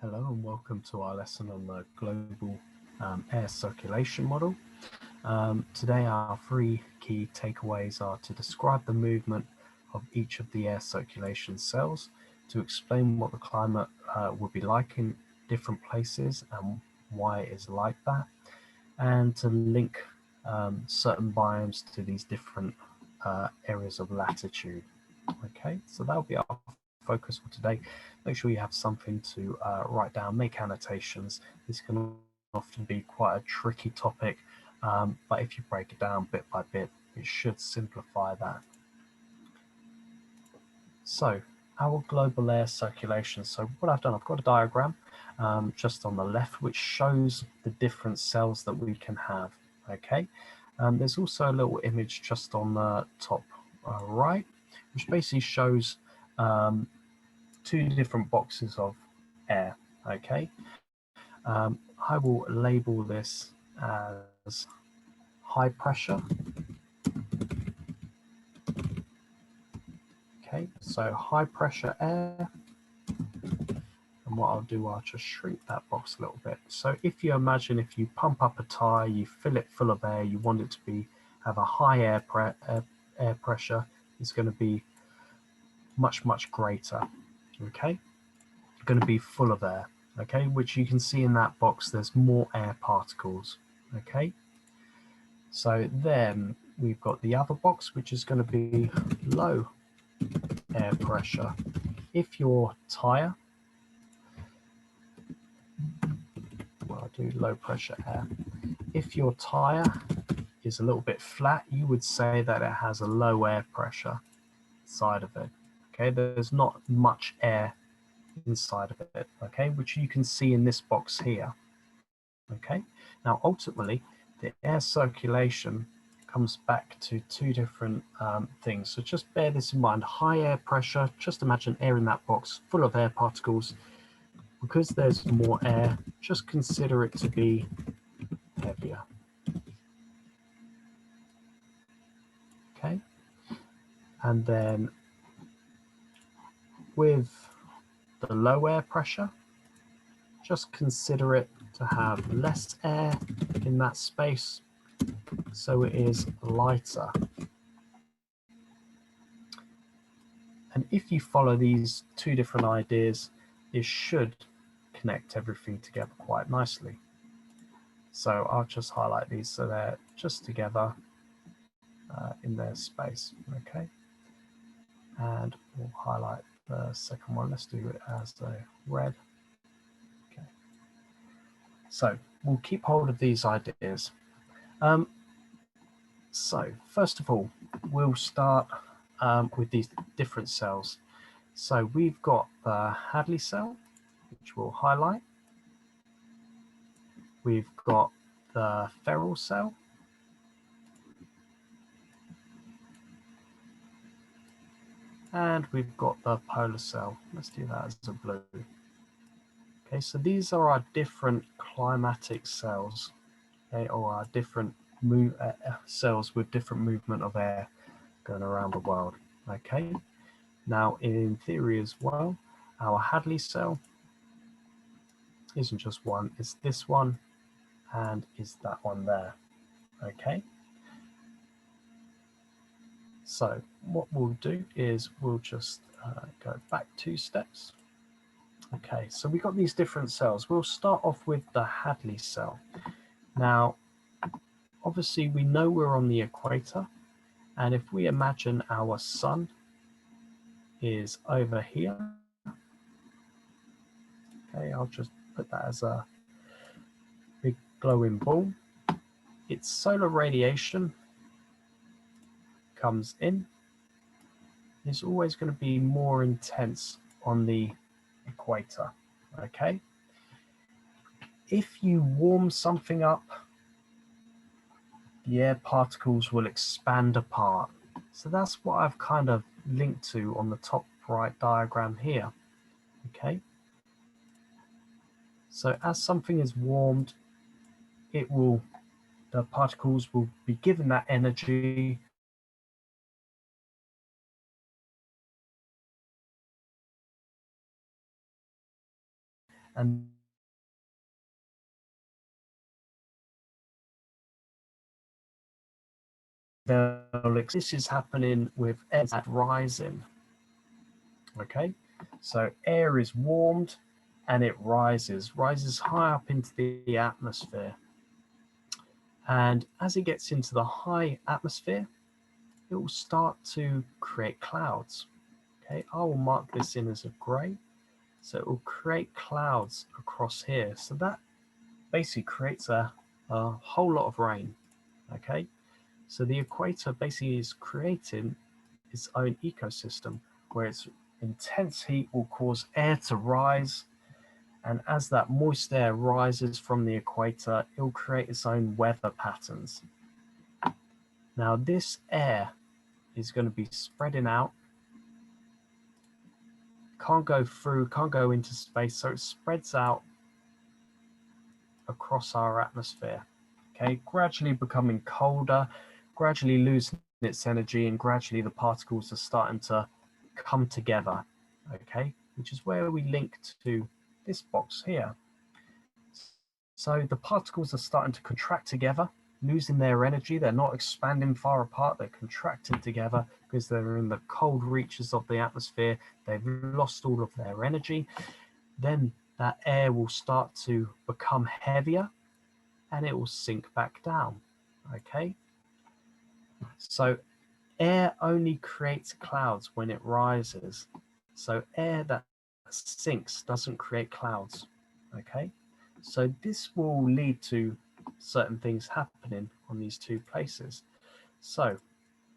Hello and welcome to our lesson on the global air circulation model. Today our three key takeaways are to describe the movement of each of the air circulation cells, to explain what the climate would be like in different places and why it is like that, and to link certain biomes to these different areas of latitude. Okay, so that'll be our focus for today. Make sure you have something to write down, make annotations. This can often be quite a tricky topic, but if you break it down bit by bit, it should simplify that. So our global air circulation. So what I've done, I've got a diagram just on the left, which shows the different cells that we can have. Okay, there's also a little image just on the top right, which basically shows two different boxes of air. Okay, I will label this as high pressure. Okay, so high pressure air, and what I'll do, I'll just shrink that box a little bit. So if you imagine, if you pump up a tire, you fill it full of air, you want it to have a high air pressure, it's going to be much greater. Okay, going to be full of air. Okay, which you can see in that box, there's more air particles. Okay, so then we've got the other box, which is going to be low air pressure. If your tire, well, I'll do low pressure air. If your tire is a little bit flat, you would say that it has a low air pressure side of it. Okay, there's not much air inside of it, okay, which you can see in this box here. Okay, now ultimately the air circulation comes back to two different things, so just bear this in mind. High air pressure, just imagine air in that box full of air particles. Because there's more air, just consider it to be heavier. Okay, and then with the low air pressure, just consider it to have less air in that space, so it is lighter. And if you follow these two different ideas, it should connect everything together quite nicely. So I'll just highlight these so they're just together in their space. Okay, and we'll highlight the second one. Let's do it as a red. Okay, so we'll keep hold of these ideas. So first of all, we'll start with these different cells. So we've got the Hadley cell, which we'll highlight. We've got the feral cell. And we've got the polar cell. Let's do that as a blue. Okay, so these are our different climatic cells, okay, or our different cells with different movement of air going around the world. Okay, now in theory as well, our Hadley cell isn't just one, it's this one and is that one there. Okay, so what we'll do is we'll just go back 2 steps. Okay, so we've got these different cells. We'll start off with the Hadley cell. Now, obviously we know we're on the equator, and if we imagine our sun is over here, okay, I'll just put that as a big glowing ball. Its solar radiation comes in. It's always going to be more intense on the equator. Okay, if you warm something up, the air particles will expand apart. So that's what I've kind of linked to on the top right diagram here. Okay, so as something is warmed, the particles will be given that energy, and this is happening with air rising. Okay, so air is warmed and it rises high up into the atmosphere. And as it gets into the high atmosphere, it will start to create clouds. Okay, I will mark this in as a gray. So it will create clouds across here. So that basically creates a whole lot of rain. Okay, so the equator basically is creating its own ecosystem where its intense heat will cause air to rise. And as that moist air rises from the equator, it will create its own weather patterns. Now, this air is going to be spreading out, can't go into space, so it spreads out across our atmosphere. Okay, gradually becoming colder, gradually losing its energy, and gradually the particles are starting to come together. Okay, which is where we link to this box here. So the particles are starting to contract together, losing their energy. They're not expanding far apart, they're contracting together because they're in the cold reaches of the atmosphere. They've lost all of their energy. Then that air will start to become heavier and it will sink back down. Okay, so air only creates clouds when it rises. So air that sinks doesn't create clouds. Okay, so this will lead to certain things happening on these two places. So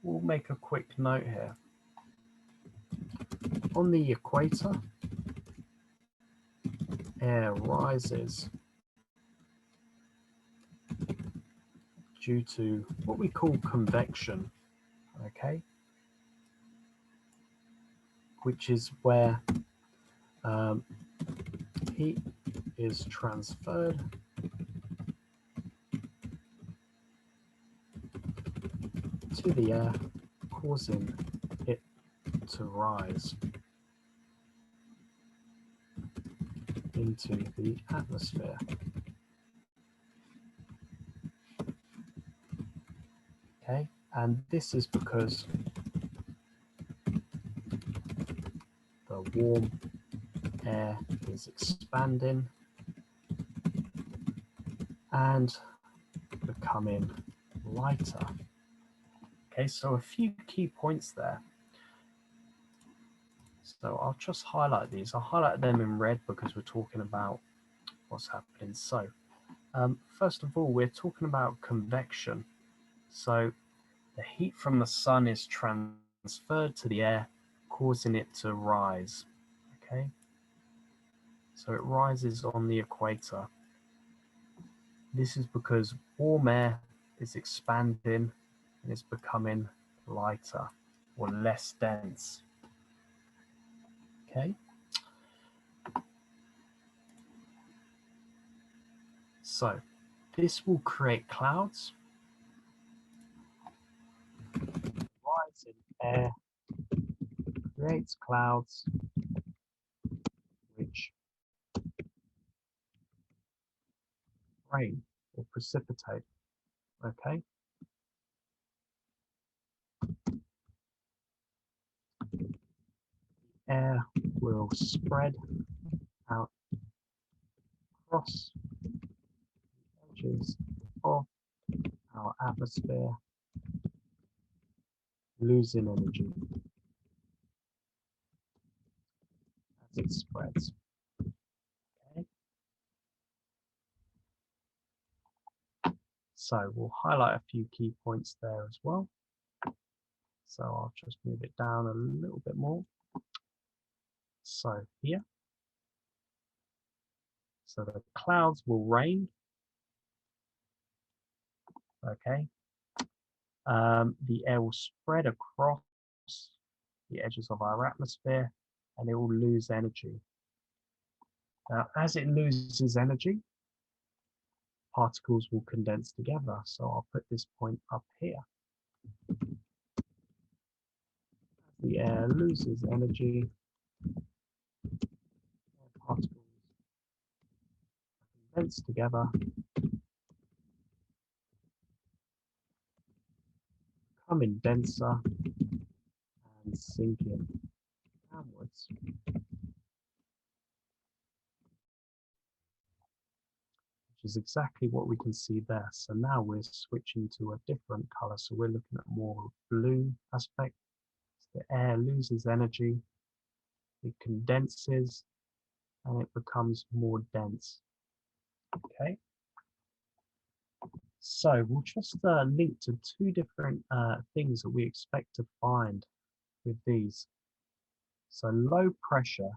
we'll make a quick note here. On the equator, air rises due to what we call convection. Okay, which is where heat is transferred to the air, causing it to rise into the atmosphere. Okay, and this is because the warm air is expanding and becoming lighter. Okay, so a few key points there. So I'll just highlight these. I'll highlight them in red because we're talking about what's happening. So first of all, we're talking about convection. So the heat from the sun is transferred to the air, causing it to rise. Okay, so it rises on the equator. This is because warm air is expanding and it's becoming lighter or less dense. Okay, so this will create clouds. Rise in air creates clouds which rain or precipitate. Okay, air will spread out across the edges of our atmosphere, losing energy as it spreads. Okay, so we'll highlight a few key points there as well. So I'll just move it down a little bit more. So here, so the clouds will rain. Okay, the air will spread across the edges of our atmosphere and it will lose energy. Now, as it loses energy, particles will condense together. So I'll put this point up here. The air loses energy, particles condense together, becoming denser and sinking downwards. Which is exactly what we can see there. So now we're switching to a different color. So we're looking at more blue aspect. The air loses energy, it condenses, and it becomes more dense. Okay. So we'll just link to two different things that we expect to find with these. So low pressure,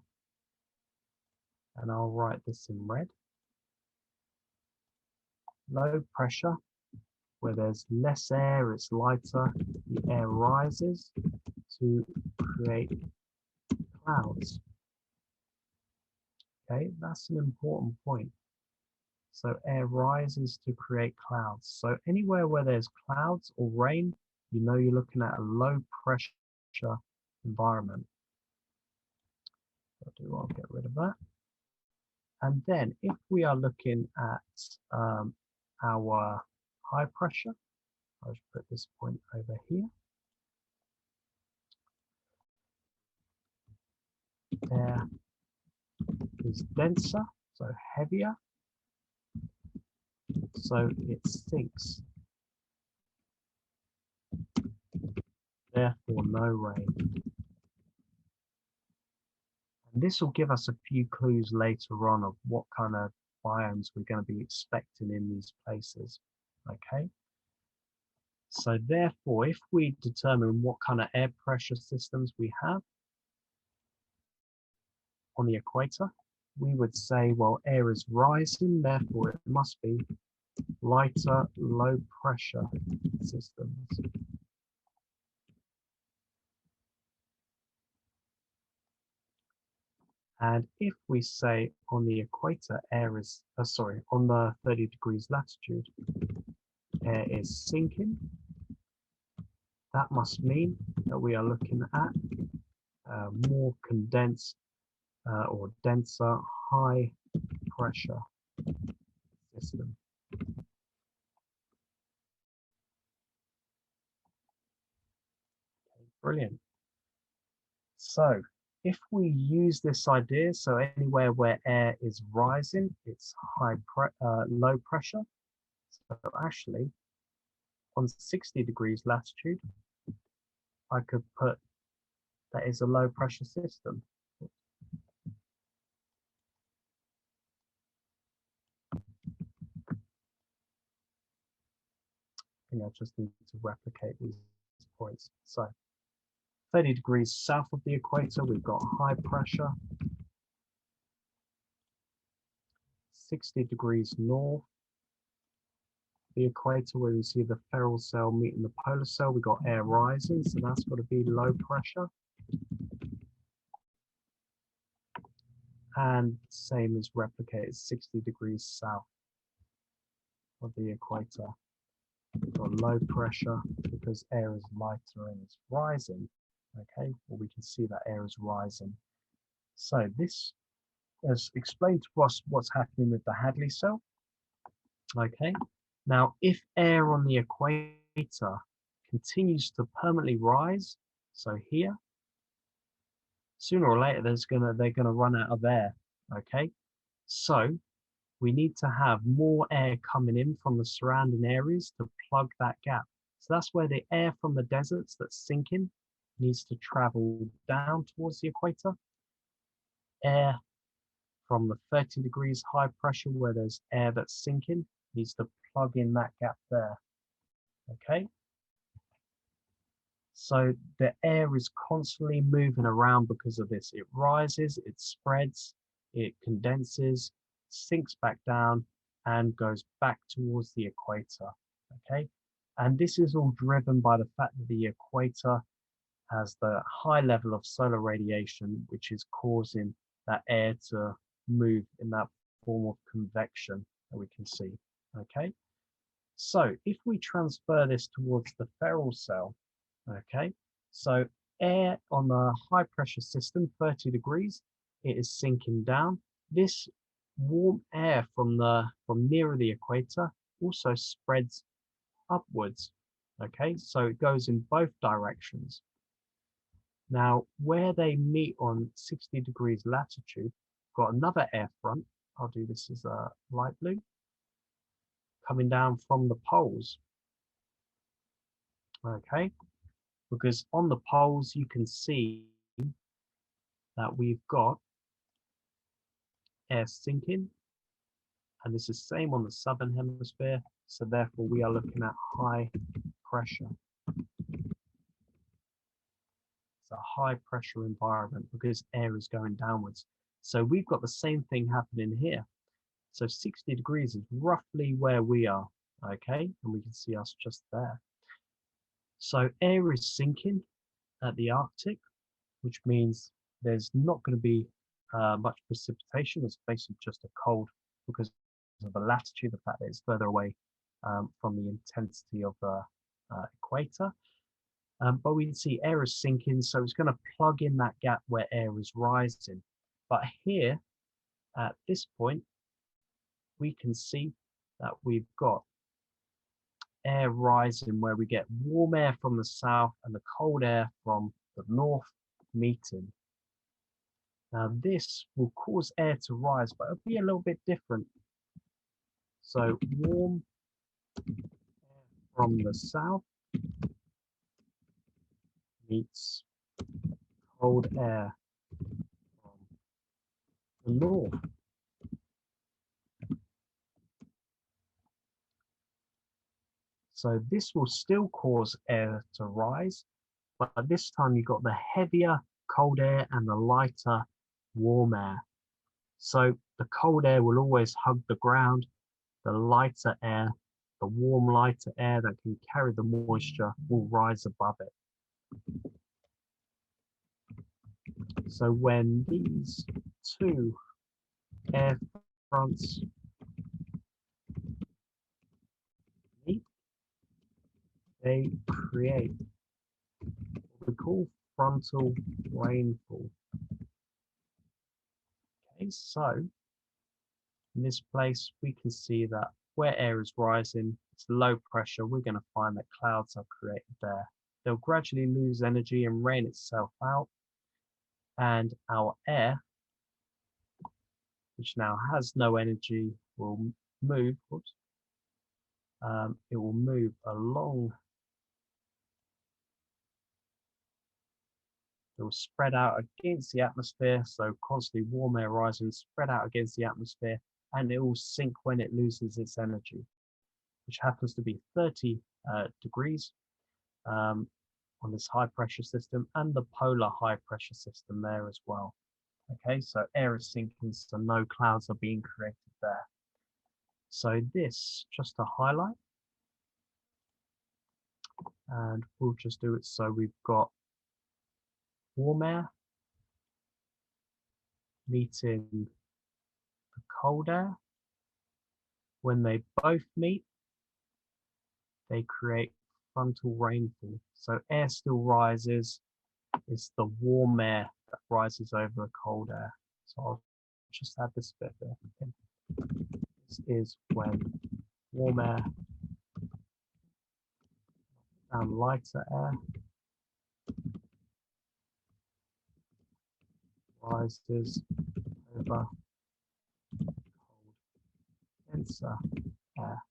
and I'll write this in red. Low pressure, where there's less air, it's lighter, the air rises to create clouds. Okay, that's an important point. So air rises to create clouds. So anywhere where there's clouds or rain, you know you're looking at a low pressure environment. I'll get rid of that. And then if we are looking at our high pressure, I'll just put this point over here. Air is denser, so heavier, so it sinks. Therefore, no rain. And this will give us a few clues later on of what kind of biomes we're going to be expecting in these places. Okay. So therefore, if we determine what kind of air pressure systems we have on the equator, we would say, well, air is rising, therefore it must be lighter, low pressure systems. And if we say on the equator, air is, on the 30 degrees latitude, air is sinking, that must mean that we are looking at more condensed or denser high pressure system. Okay, brilliant. So if we use this idea, so anywhere where air is rising, it's low pressure. So actually, on 60 degrees latitude, I could put that is a low pressure system. I think I just need to replicate these points. So 30 degrees south of the equator, we've got high pressure. 60 degrees north the equator, where you see the ferrule cell meeting the polar cell, we've got air rising, so that's got to be low pressure. And same is replicated 60 degrees south of the equator. We've got low pressure because air is lighter and it's rising. Okay, well, we can see that air is rising. So this has explained to us what's happening with the Hadley cell. Okay, now if air on the equator continues to permanently rise, so here, sooner or later they're gonna run out of air. Okay, so we need to have more air coming in from the surrounding areas to plug that gap. So that's where the air from the deserts that's sinking needs to travel down towards the equator. Air from the 30 degrees high pressure where there's air that's sinking needs to plug in that gap there. Okay. So the air is constantly moving around because of this. It rises, it spreads, it condenses, sinks back down, and goes back towards the equator. Okay. And this is all driven by the fact that the equator has the high level of solar radiation, which is causing that air to move in that form of convection that we can see. Okay, so if we transfer this towards the ferrule cell, okay, so air on the high pressure system, 30 degrees, it is sinking down. This warm air from nearer the equator also spreads upwards. Okay, so it goes in both directions. Now, where they meet on 60 degrees latitude, got another air front. I'll do this as a light blue, coming down from the poles. Okay, because on the poles you can see that we've got air sinking, and this is same on the southern hemisphere, so therefore we are looking at high pressure. It's a high pressure environment because air is going downwards. So we've got the same thing happening here. So 60 degrees is roughly where we are, okay, and we can see us just there. So air is sinking at the Arctic, which means there's not going to be much precipitation. It's basically just a cold because of the latitude, the fact that it's further away from the intensity of the equator. But we can see air is sinking, so it's going to plug in that gap where air is rising. But here, at this point, we can see that we've got air rising where we get warm air from the south and the cold air from the north meeting. Now this will cause air to rise, but it'll be a little bit different. So warm air from the south meets cold air from the north. So this will still cause air to rise, but this time you've got the heavier cold air and the lighter warm air. So the cold air will always hug the ground. The lighter air, the warm lighter air that can carry the moisture, will rise above it. So when these two air fronts meet, they create what we call frontal rainfall. Okay, so in this place we can see that where air is rising, it's low pressure, we're going to find that clouds are created there. They'll gradually lose energy and rain itself out, and our air, which now has no energy, will move. It will move along. It will spread out against the atmosphere, so constantly warm air rising, spread out against the atmosphere, and it will sink when it loses its energy, which happens to be 30 degrees on this high pressure system, and the polar high pressure system there as well. Okay, so air is sinking, so no clouds are being created there. So this, just to highlight, and we'll just do it so we've got warm air meeting the cold air. When they both meet, they create frontal rainfall. So air still rises, it's the warm air that rises over the cold air. So I'll just add this bit there. This is when warm air and lighter air rises over cold, denser air.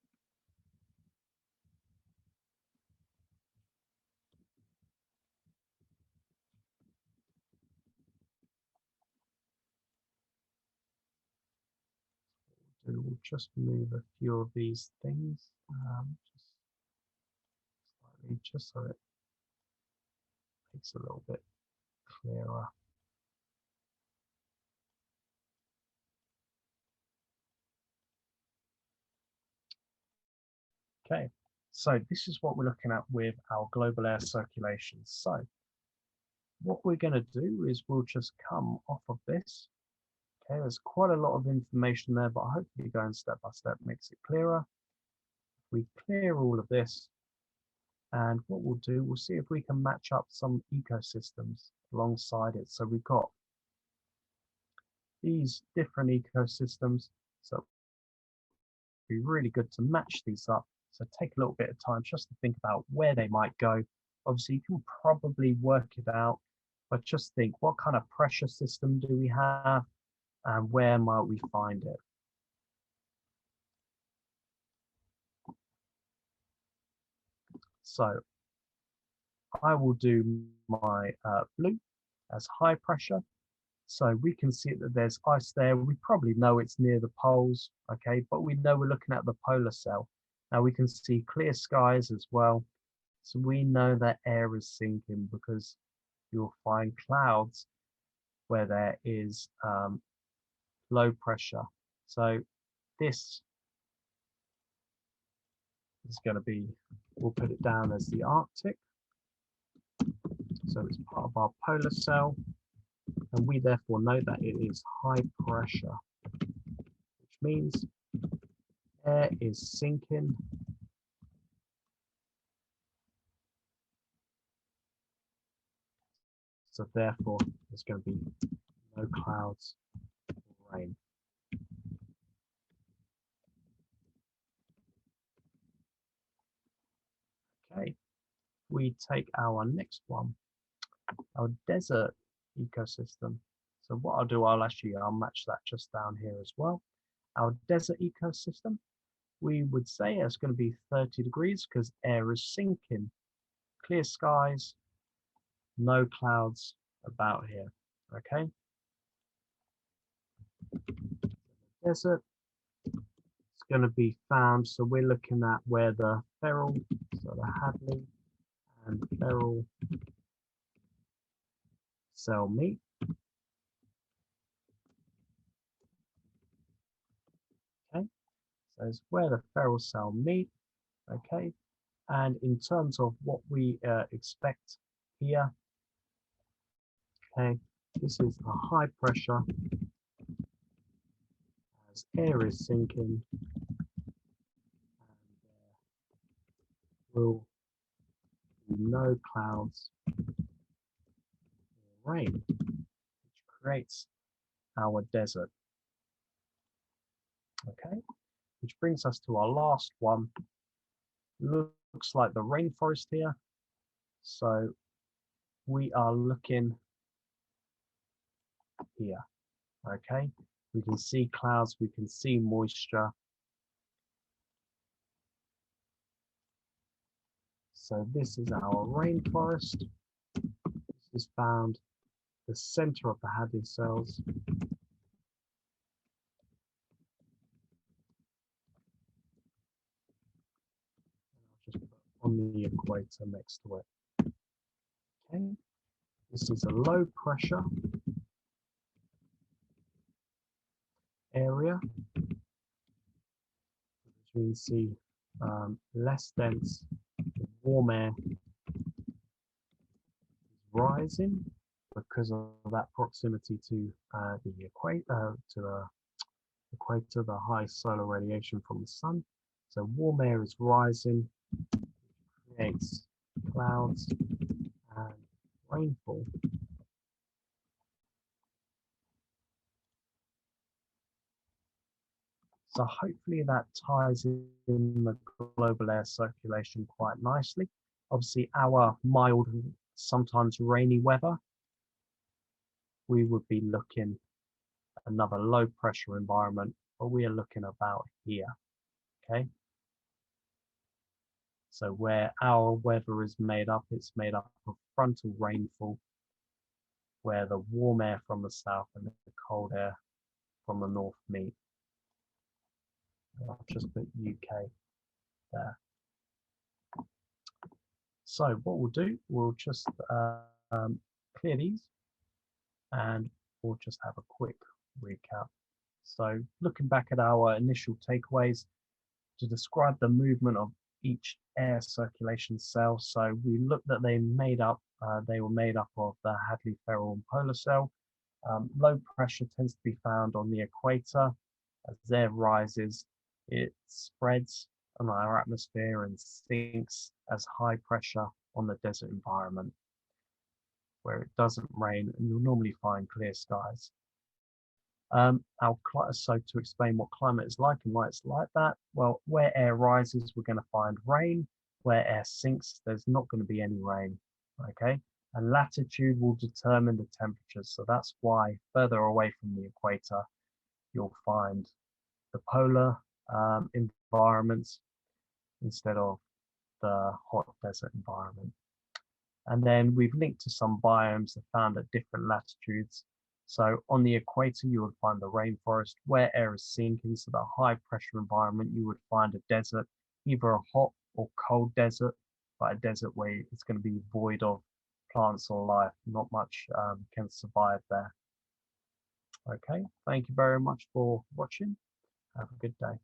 We'll just move a few of these things just slightly, just so it makes it a little bit clearer. Okay, so this is what we're looking at with our global air circulation. So what we're going to do is we'll just come off of this. Okay, there's quite a lot of information there, but hopefully going step by step makes it clearer. We clear all of this, and what we'll do, we'll see if we can match up some ecosystems alongside it. So we've got these different ecosystems. So it'd be really good to match these up. So take a little bit of time just to think about where they might go. Obviously, you can probably work it out, but just think, what kind of pressure system do we have and where might we find it? So I will do my blue as high pressure. So we can see that there's ice there. We probably know it's near the poles, okay, but we know we're looking at the polar cell. Now we can see clear skies as well. So we know that air is sinking because you'll find clouds where there is low pressure. So this is going to be, we'll put it down as the Arctic. So it's part of our polar cell, and we therefore know that it is high pressure, which means air is sinking. So therefore, there's going to be no clouds or rain. Okay, we take our next one, our desert ecosystem. So what I'll do, I'll match that just down here as well. Our desert ecosystem, we would say it's going to be 30 degrees because air is sinking. Clear skies, no clouds about here, okay? Desert, it's going to be found, so we're looking at where the feral, so the Hadley and feral cell meet. Okay, so it's where the feral cell meet, okay? And in terms of what we expect here, okay, this is a high pressure as air is sinking, and there will be no clouds or rain, which creates our desert. Okay, which brings us to our last one. Looks like the rainforest here. So we are looking here. Okay, we can see clouds, we can see moisture. So this is our rainforest. This is found the center of the Hadley cells. I'll just put on the equator next to it. Okay, this is a low pressure area. As we can see, less dense, warm air is rising because of that proximity to the equator, the high solar radiation from the sun. So warm air is rising, which creates clouds and rainfall. So hopefully that ties in the global air circulation quite nicely. Obviously, our mild, sometimes rainy weather, we would be looking at another low pressure environment, but we are looking about here, okay? So where our weather is made up, it's made up of frontal rainfall, where the warm air from the south and the cold air from the north meet. I'll just put UK there. So what we'll do, we'll just clear these and we'll just have a quick recap. So looking back at our initial takeaways to describe the movement of each air circulation cell. So we looked that they were made up of the Hadley feral and polar cell. Low pressure tends to be found on the equator. As air rises, it spreads on our atmosphere and sinks as high pressure on the desert environment, where it doesn't rain and you'll normally find clear skies. So to explain what climate is like and why it's like that, well, where air rises, we're going to find rain. Where air sinks, there's not going to be any rain. Okay, and latitude will determine the temperatures. So that's why further away from the equator, you'll find the polar environments instead of the hot desert environment. And then we've linked to some biomes that are found at different latitudes. So on the equator, you would find the rainforest. Where air is sinking, so the high pressure environment, you would find a desert, either a hot or cold desert, but a desert where it's going to be void of plants or life. Not much can survive there. Okay, thank you very much for watching. Have a good day.